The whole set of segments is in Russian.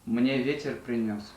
мне ветер принес.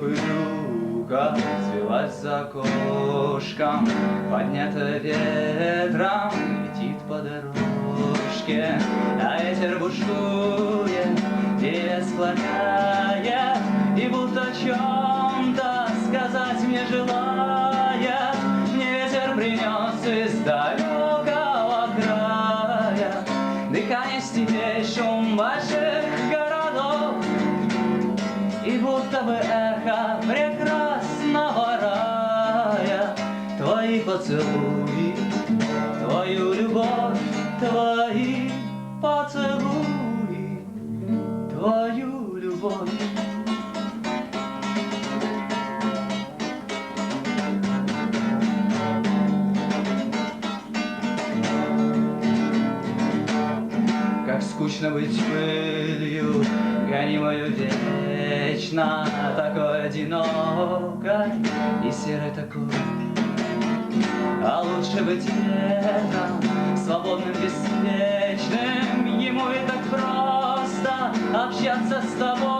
Пылюка взвилась за окошком, поднята ветром, летит по дорожке, а ветер бушует, деревья склоняет, и будто о чем-то сказать мне желает. Мне ветер принес из далекого края дыхание степей, шум больших городов, и будто бы эхо прекрасного рая. Твои поцелуи, твою любовь, твои поцелуи, твою любовь. Как скучно быть пылью, гонимою вечно, такой одинокой и серой такой. А лучше быть ветром, свободным, беспечным, ему и так просто общаться с тобой.